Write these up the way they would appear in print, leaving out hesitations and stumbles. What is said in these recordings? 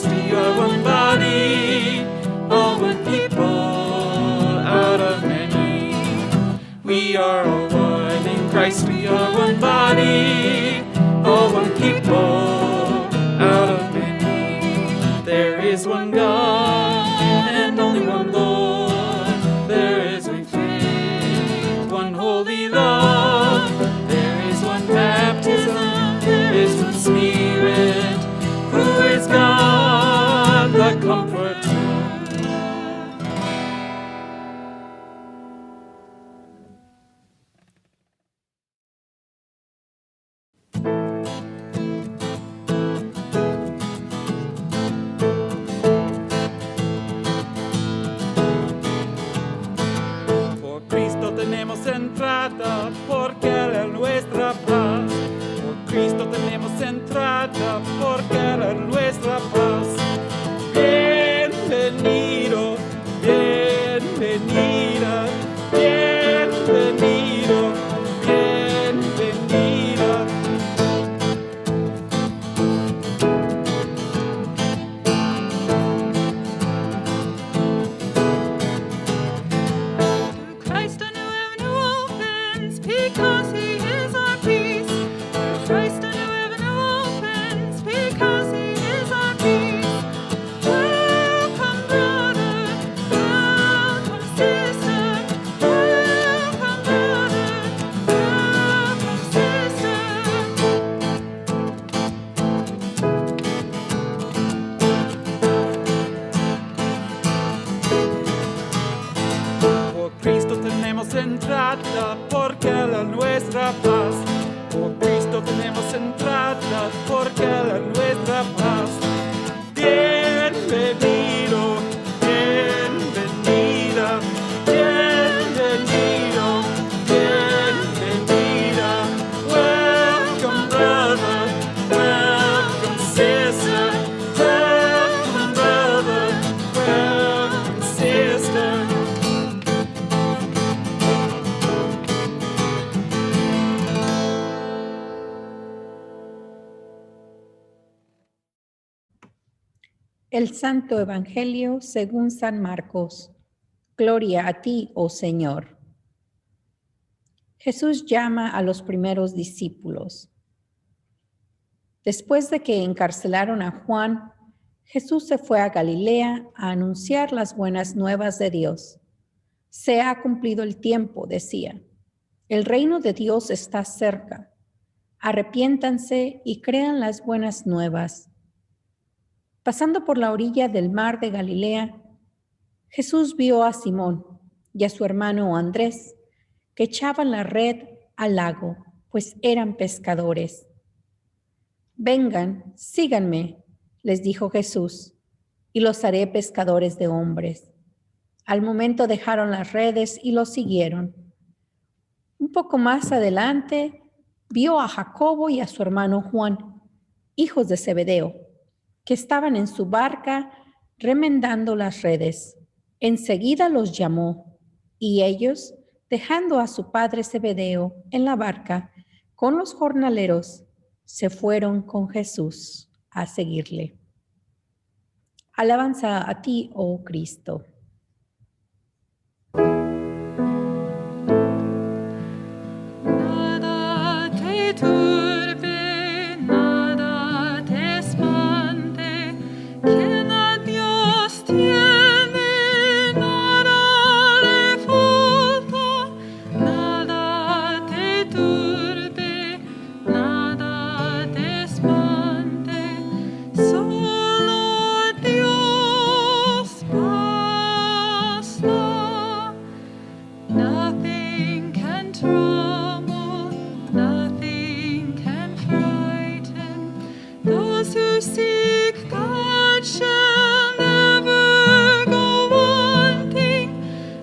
Christ, we are one body, all one people, out of many. We are all one in Christ, we are one body, all one people, out of many. There is one God, and only one Lord. There is one faith, one holy love. There is one baptism, there is one Spirit, who is God, the Comforter. Por Cristo tenemos entrada, porque Él es nuestra paz. Por Cristo tenemos entrada, porque Él es nuestra paz. Bienvenido, bienvenida, bienvenido, bienvenida. Christ a new avenue opens because He is our peace. Christ a new avenue opens because He is our peace. Welcome, brother. Welcome, sister. Welcome, brother. Welcome, sister. Por Cristo tenemos entrada, porque Él es nuestra paz. Por Cristo tenemos entrada, porque Él es nuestra paz. Bienvenido, bienvenida, bienvenido, bienvenida. Welcome, brother, welcome, sister. Welcome, brother, welcome, sister. El Santo Evangelio según San Marcos. Gloria a ti, oh Señor. Jesús llama a los primeros discípulos. Después de que encarcelaron a Juan, Jesús se fue a Galilea a anunciar las buenas nuevas de Dios. Se ha cumplido el tiempo, decía. El reino de Dios está cerca. Arrepiéntanse y crean las buenas nuevas. Pasando por la orilla del mar de Galilea, Jesús vio a Simón y a su hermano Andrés, que echaban la red al lago, pues eran pescadores. Vengan, síganme, les dijo Jesús, y los haré pescadores de hombres. Al momento dejaron las redes y los siguieron. Un poco más adelante, vio a Jacobo y a su hermano Juan, hijos de Zebedeo, que estaban en su barca remendando las redes. Enseguida los llamó, y ellos, dejando a su padre Zebedeo en la barca con los jornaleros, se fueron con Jesús a seguirle. Alabanza a ti, oh Cristo. Nada te turbe, nada te espante, quien a Dios tiene, nada le falta. Nada te turbe, nada te espante, solo Dios basta. Nothing can trouble, nothing can frighten. Those who seek God shall never go wanting.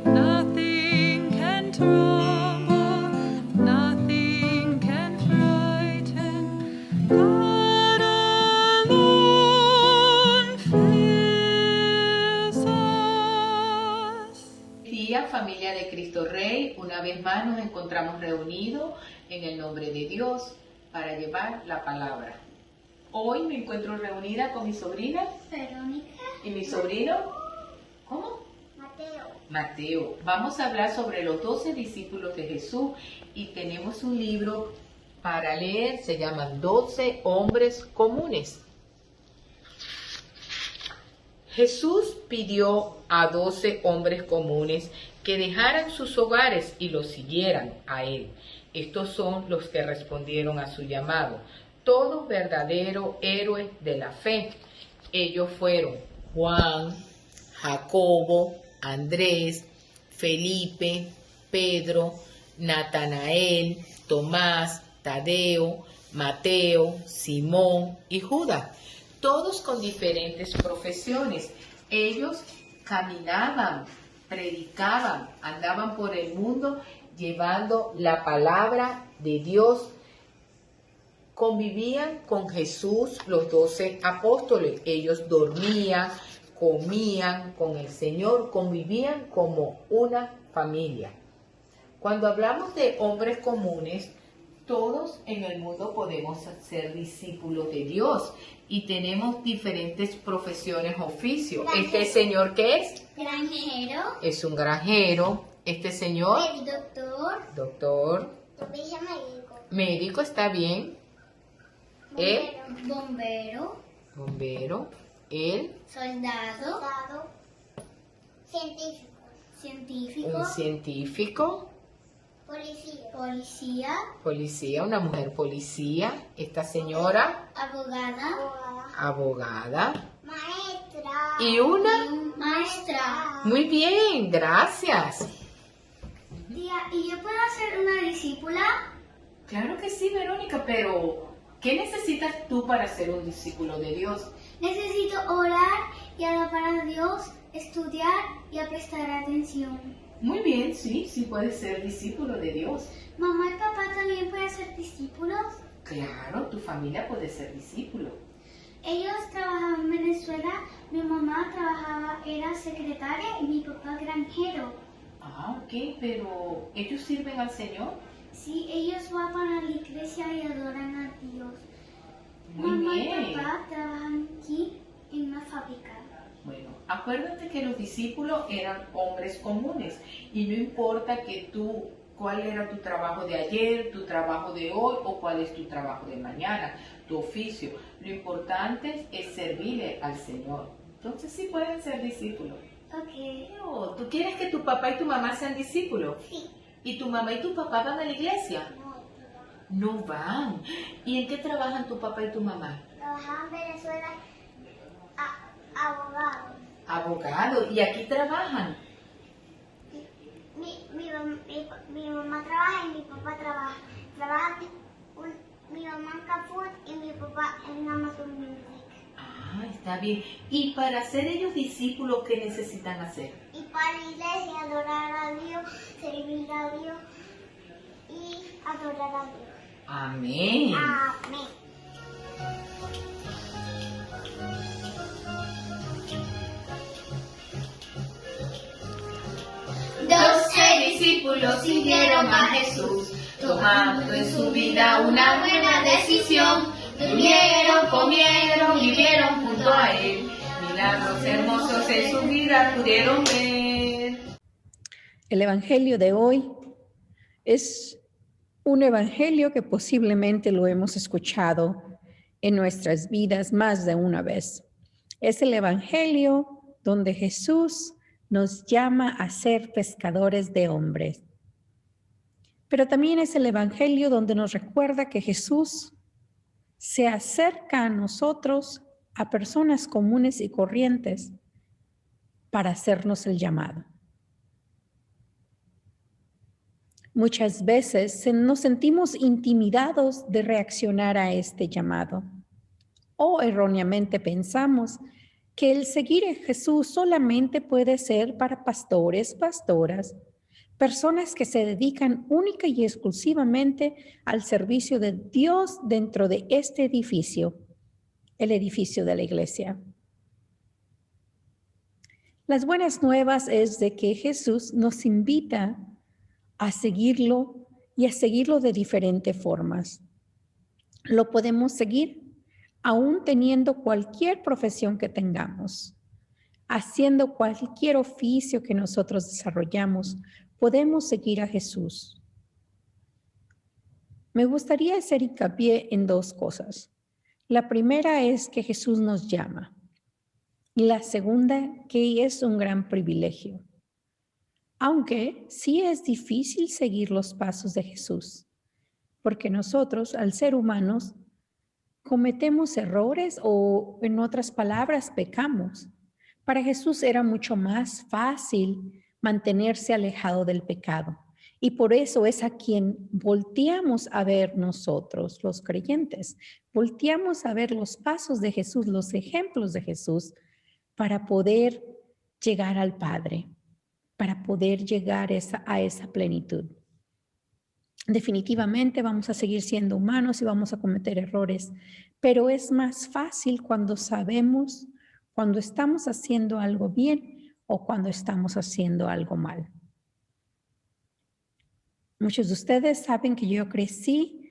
Nothing can trouble, nothing can frighten. God alone fills us. Día, familia de Cristo Rey, una vez más nos encontramos reunidos en el nombre de Dios para llevar la palabra. Hoy me encuentro reunida con mi sobrina Verónica, y mi sobrino, ¿cómo? Mateo. Mateo. Vamos a hablar sobre los 12 discípulos de Jesús y tenemos un libro para leer, se llaman 12 hombres comunes. Jesús pidió a 12 hombres comunes que dejaran sus hogares y lo siguieran a él. Estos son los que respondieron a su llamado, todos verdaderos héroes de la fe. Ellos fueron Juan, Jacobo, Andrés, Felipe, Pedro, Natanael, Tomás, Tadeo, Mateo, Simón y Judas, todos con diferentes profesiones. Ellos caminaban, predicaban, andaban por el mundo llevando la palabra de Dios. Convivían con Jesús los 12 apóstoles. Ellos dormían, comían con el Señor, convivían como una familia. Cuando hablamos de hombres comunes, todos en el mundo podemos ser discípulos de Dios y tenemos diferentes profesiones, oficios. ¿Este señor qué es? Granjero. Es un granjero. Este señor, El doctor. doctor, Topilla médico. médico, está bien. Bombero. Bombero, él, Soldado. Científico. Científico. un científico, Policía. Policía. policía, una mujer policía. Esta señora, Abogada. abogada. Maestra. Y una, Maestra. muy bien, gracias. Tía, ¿y yo puedo ser una discípula? Claro que sí, Verónica, pero ¿qué necesitas tú para ser un discípulo de Dios? Necesito orar y alabar a Dios, estudiar y a prestar atención. Muy bien, sí, sí puedes ser discípulo de Dios. ¿Mamá y papá también pueden ser discípulos? Claro, tu familia puede ser discípulo. Ellos trabajaban en Venezuela, mi mamá era secretaria y mi papá granjero. Ah, ok, pero ¿ellos sirven al Señor? Sí, ellos van a la iglesia y adoran a Dios. Muy Mamá bien. y papá trabajan aquí en una fábrica. Bueno, acuérdate que los discípulos eran hombres comunes y no importa que tú, cuál era tu trabajo de ayer, tu trabajo de hoy o cuál es tu trabajo de mañana, tu oficio. Lo importante es servirle al Señor. Entonces sí pueden ser discípulos. Ok. Oh, ¿tú quieres que tu papá y tu mamá sean discípulos? Sí. ¿Y tu mamá y tu papá van a la iglesia? No van. ¿Y en qué trabajan tu papá y tu mamá? Trabajaban en Venezuela abogados. Abogados. ¿Y aquí trabajan? Mi mamá trabaja y mi papá trabaja. Mi mamá en Carrefour y mi papá en Amazon Music. Ah, está bien. ¿Y para ser ellos discípulos, qué necesitan hacer? Y para la iglesia adorar a Dios, servir a Dios y adorar a Dios. Amén. Amén. Doce discípulos siguieron a Jesús, tomando en su vida una buena decisión. Durmieron, comieron, vivieron junto a Él. Milagros hermosos en su vida pudieron ver. El Evangelio de hoy es un Evangelio que posiblemente lo hemos escuchado en nuestras vidas más de una vez. Es el Evangelio donde Jesús nos llama a ser pescadores de hombres. Pero también es el Evangelio donde nos recuerda que Jesús se acerca a nosotros, a personas comunes y corrientes, para hacernos el llamado. Muchas veces nos sentimos intimidados de reaccionar a este llamado, o erróneamente pensamos que el seguir a Jesús solamente puede ser para pastores, pastoras, personas que se dedican única y exclusivamente al servicio de Dios dentro de este edificio, el edificio de la iglesia. Las buenas nuevas es de que Jesús nos invita a seguirlo y a seguirlo de diferentes formas. Lo podemos seguir aún teniendo cualquier profesión que tengamos, haciendo cualquier oficio que nosotros desarrollamos, podemos seguir a Jesús. Me gustaría hacer hincapié en dos cosas. La primera es que Jesús nos llama. Y la segunda, que es un gran privilegio. Aunque sí es difícil seguir los pasos de Jesús, porque nosotros, al ser humanos, cometemos errores o, en otras palabras, pecamos. Para Jesús era mucho más fácil mantenerse alejado del pecado. Y por eso es a quien volteamos a ver nosotros, los creyentes. Volteamos a ver los pasos de Jesús, los ejemplos de Jesús, para poder llegar al Padre, para poder llegar a esa plenitud. Definitivamente vamos a seguir siendo humanos y vamos a cometer errores, pero es más fácil cuando sabemos cuando estamos haciendo algo bien o cuando estamos haciendo algo mal. Muchos de ustedes saben que yo crecí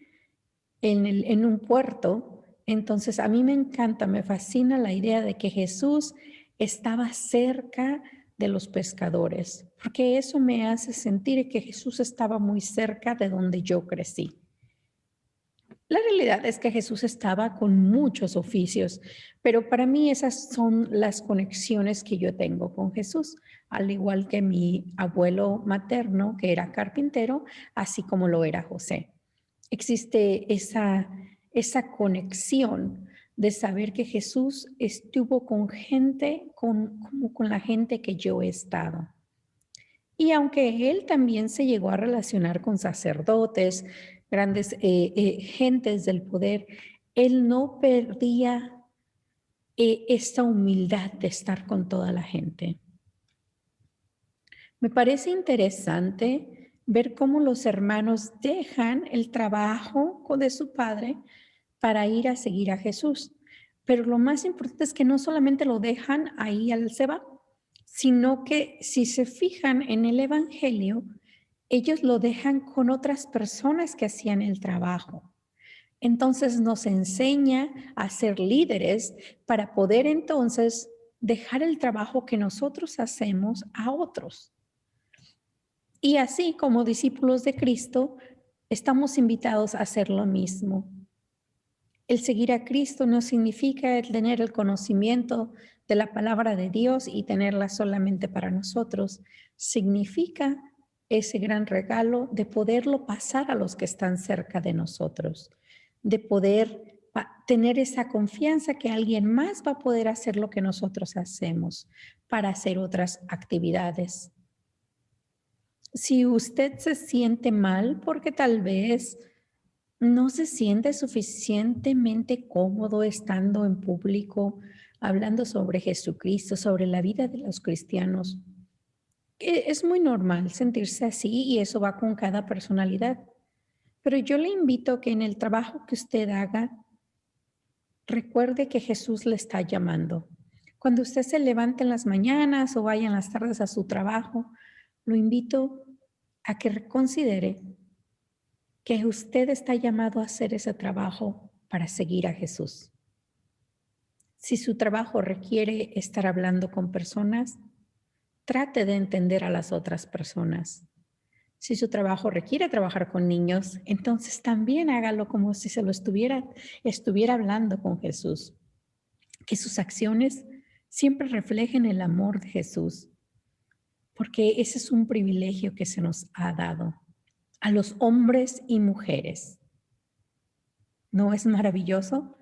en un puerto, entonces a mí me encanta, me fascina la idea de que Jesús estaba cerca de los pescadores, porque eso me hace sentir que Jesús estaba muy cerca de donde yo crecí. La realidad es que Jesús estaba con muchos oficios, pero para mí esas son las conexiones que yo tengo con Jesús, al igual que mi abuelo materno, que era carpintero, así como lo era José. Existe esa conexión de saber que Jesús estuvo con gente, como con la gente que yo he estado. Y aunque él también se llegó a relacionar con sacerdotes, grandes gentes del poder, él no perdía esta humildad de estar con toda la gente. Me parece interesante ver cómo los hermanos dejan el trabajo de su padre para ir a seguir a Jesús. Pero lo más importante es que no solamente lo dejan ahí al se va, sino que si se fijan en el Evangelio, ellos lo dejan con otras personas que hacían el trabajo. Entonces nos enseña a ser líderes para poder entonces dejar el trabajo que nosotros hacemos a otros. Y así como discípulos de Cristo, estamos invitados a hacer lo mismo. El seguir a Cristo no significa el tener el conocimiento de la palabra de Dios y tenerla solamente para nosotros. Significa ese gran regalo de poderlo pasar a los que están cerca de nosotros, de poder tener esa confianza que alguien más va a poder hacer lo que nosotros hacemos para hacer otras actividades. Si usted se siente mal porque tal vez no se siente suficientemente cómodo estando en público, hablando sobre Jesucristo, sobre la vida de los cristianos, es muy normal sentirse así y eso va con cada personalidad. Pero yo le invito a que en el trabajo que usted haga, recuerde que Jesús le está llamando. Cuando usted se levante en las mañanas o vaya en las tardes a su trabajo, lo invito a que reconsidere que usted está llamado a hacer ese trabajo para seguir a Jesús. Si su trabajo requiere estar hablando con personas, trate de entender a las otras personas. Si su trabajo requiere trabajar con niños, entonces también hágalo como si se lo estuviera hablando con Jesús. Que sus acciones siempre reflejen el amor de Jesús, porque ese es un privilegio que se nos ha dado a los hombres y mujeres. ¿No es maravilloso?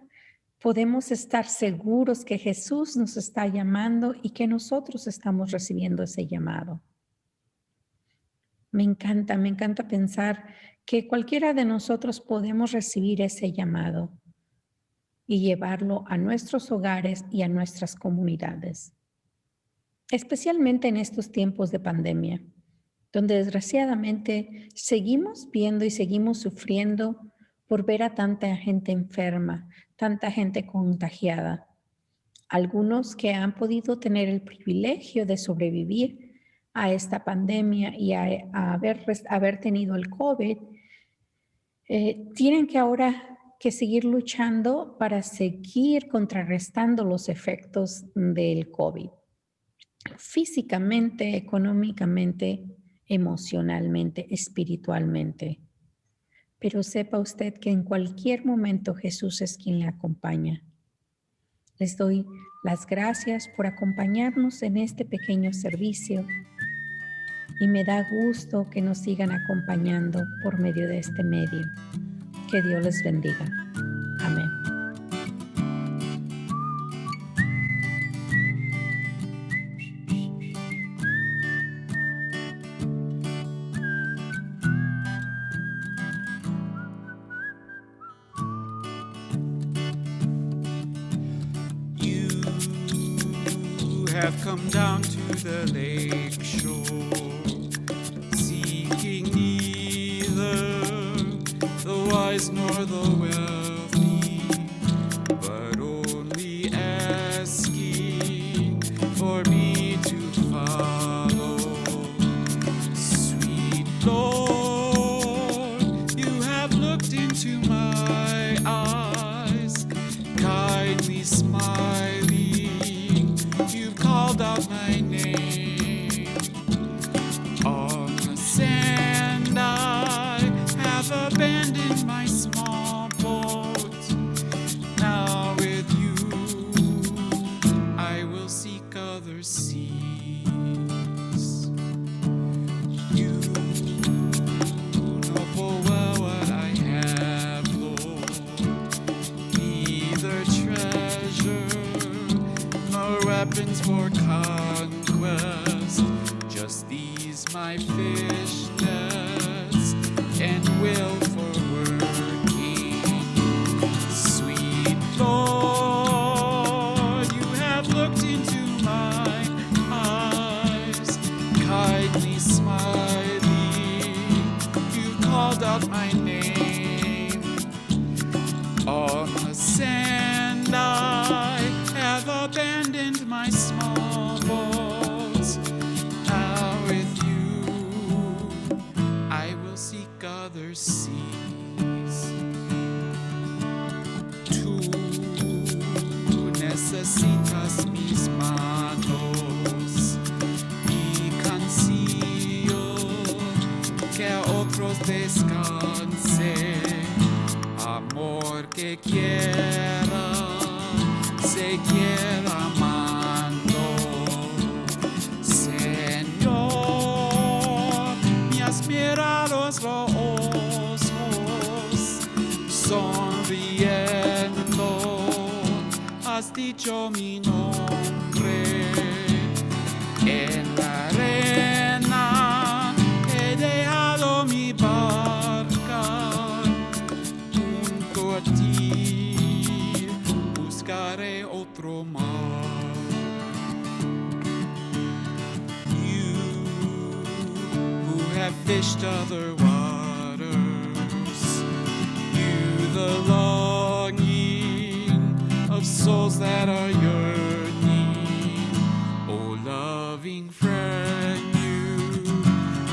Podemos estar seguros que Jesús nos está llamando y que nosotros estamos recibiendo ese llamado. Me encanta pensar que cualquiera de nosotros podemos recibir ese llamado y llevarlo a nuestros hogares y a nuestras comunidades. Especialmente en estos tiempos de pandemia, donde desgraciadamente seguimos viendo y seguimos sufriendo por ver a tanta gente enferma, tanta gente contagiada. Algunos que han podido tener el privilegio de sobrevivir a esta pandemia y a haber tenido el COVID, tienen que ahora que seguir luchando para seguir contrarrestando los efectos del COVID. Físicamente, económicamente, emocionalmente, espiritualmente. Pero sepa usted que en cualquier momento Jesús es quien le acompaña. Les doy las gracias por acompañarnos en este pequeño servicio y me da gusto que nos sigan acompañando por medio de este medio. Que Dios les bendiga. Amén. You have come down to the lake shore, seeking neither the wise nor the wealthy, but only asking for me to follow. Sweet Lord, you have looked into my eyes, kindly smiling, you've called out my name. On the sand I have abandoned my small boat. Now with you I will seek other seas. You know full well what I have, Lord, neither treasure nor weapons for conquest, just these my fish nets and will for working. Sweet Lord, you have looked into my eyes, kindly smiling, you called out my name. On the sand I have abandoned my small boats. Now with you I will seek other seas. Tú necesitas mis manos y cansío que a otros descanse. Amor que quiera seguir amando. Señor, me has mirado los ojos, sonriendo, has dicho mi nombre. En la arena he dejado mi barca, junto a ti buscaré otro mar. You who have fished other waters, you the longing of souls that are yearning. Oh loving friend, you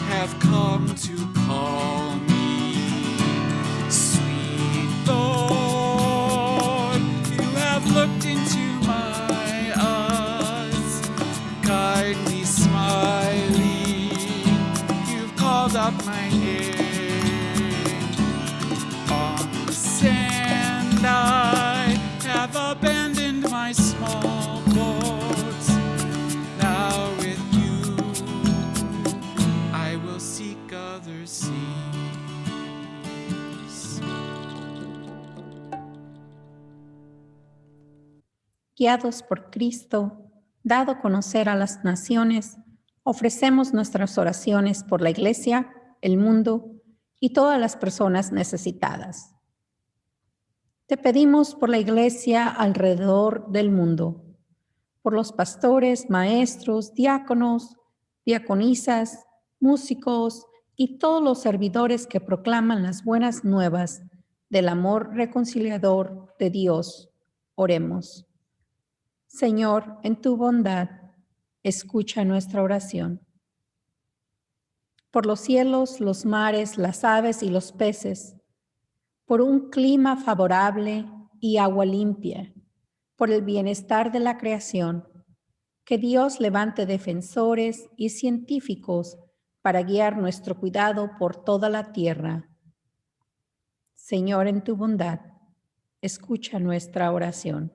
have come to call me. Sweet Lord, you have looked into my eyes, kindly smiling, you've called out my name. On the sand I have abandoned my small boats. Now with you I will seek other seas. Guiados por Cristo, dado a conocer a las naciones, ofrecemos nuestras oraciones por la Iglesia, el mundo y todas las personas necesitadas. Te pedimos por la Iglesia alrededor del mundo, por los pastores, maestros, diáconos, diaconisas, músicos y todos los servidores que proclaman las buenas nuevas del amor reconciliador de Dios. Oremos. Señor, en tu bondad, escucha nuestra oración. Por los cielos, los mares, las aves y los peces, por un clima favorable y agua limpia, por el bienestar de la creación. Que Dios levante defensores y científicos para guiar nuestro cuidado por toda la tierra. Señor, en tu bondad, escucha nuestra oración.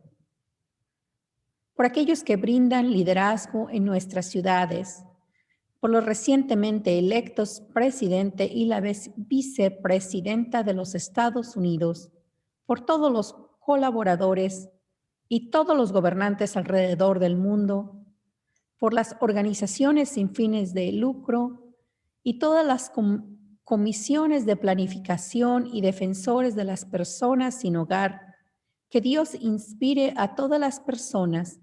Por aquellos que brindan liderazgo en nuestras ciudades, por los recientemente electos presidente y la vicepresidenta de los Estados Unidos, por todos los colaboradores y todos los gobernantes alrededor del mundo, por las organizaciones sin fines de lucro y todas las comisiones de planificación y defensores de las personas sin hogar, que Dios inspire a todas las personas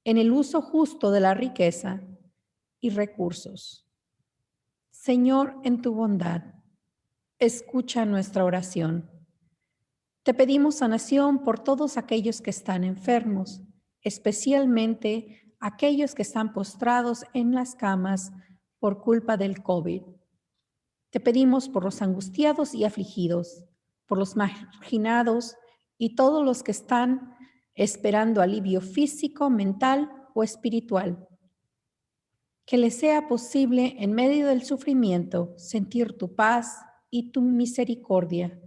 en el uso justo de la riqueza y recursos. Señor, en tu bondad, escucha nuestra oración. Te pedimos sanación por todos aquellos que están enfermos, especialmente aquellos que están postrados en las camas por culpa del COVID. Te pedimos por los angustiados y afligidos, por los marginados y todos los que están esperando alivio físico, mental o espiritual. Que les sea posible en medio del sufrimiento sentir tu paz y tu misericordia.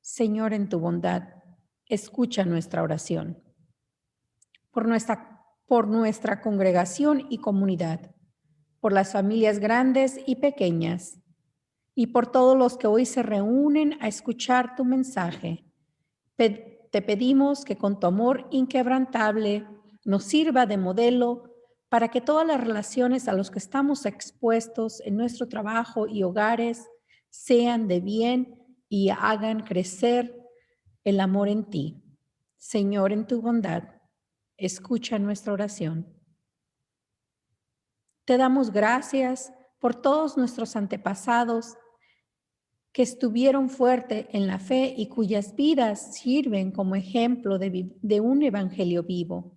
Señor, en tu bondad, escucha nuestra oración. Por nuestra congregación y comunidad, por las familias grandes y pequeñas, y por todos los que hoy se reúnen a escuchar tu mensaje. Te pedimos que con tu amor inquebrantable nos sirva de modelo para que todas las relaciones a los que estamos expuestos en nuestro trabajo y hogares sean de bien y hagan crecer el amor en ti. Señor, en tu bondad, escucha nuestra oración. Te damos gracias por todos nuestros antepasados que estuvieron fuertes en la fe y cuyas vidas sirven como ejemplo de un evangelio vivo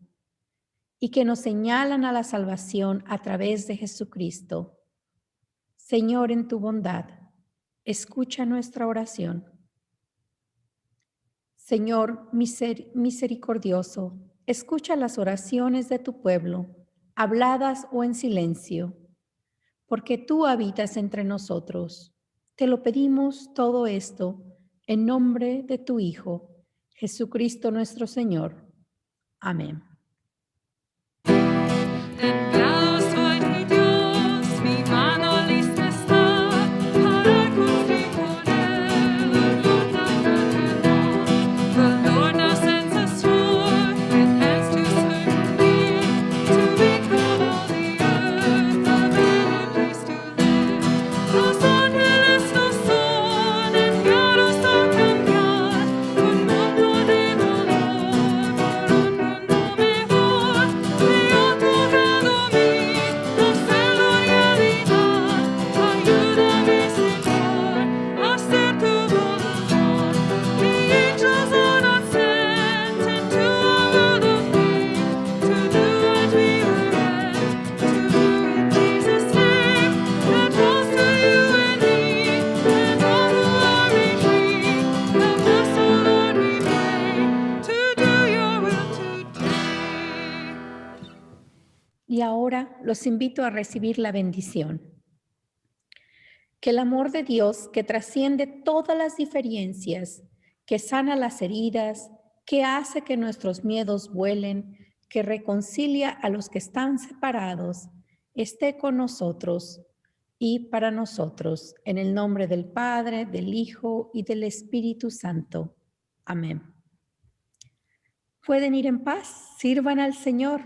y que nos señalan a la salvación a través de Jesucristo. Señor, en tu bondad, escucha nuestra oración. Señor misericordioso, escucha las oraciones de tu pueblo, habladas o en silencio, porque tú habitas entre nosotros. Te lo pedimos todo esto en nombre de tu Hijo, Jesucristo nuestro Señor. Amén. Enviados soy de Dios, mi mano lista está para cumplir con él. The Lord now sends us forth with hands to serve me, to make from all the earth a better place to live. Los ángeles nos son enviados a cambiar un mundo de dolor por un mundo mejor. Me ha tocado a mí hacerlo realidad. Ayúdame, Señor, a hacer tu voluntad. The angels are not sent into our world of need to do what we were meant to do in Jesus' name. That was to you and me, and all who are in need. Help us, O Lord, we pray, to do your will today. Y ahora los invito a recibir la bendición. Que el amor de Dios, que trasciende todas las diferencias, que sana las heridas, que hace que nuestros miedos vuelen, que reconcilia a los que están separados, esté con nosotros y para nosotros, en el nombre del Padre, del Hijo y del Espíritu Santo. Amén. Pueden ir en paz, sirvan al Señor.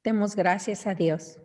Demos gracias a Dios.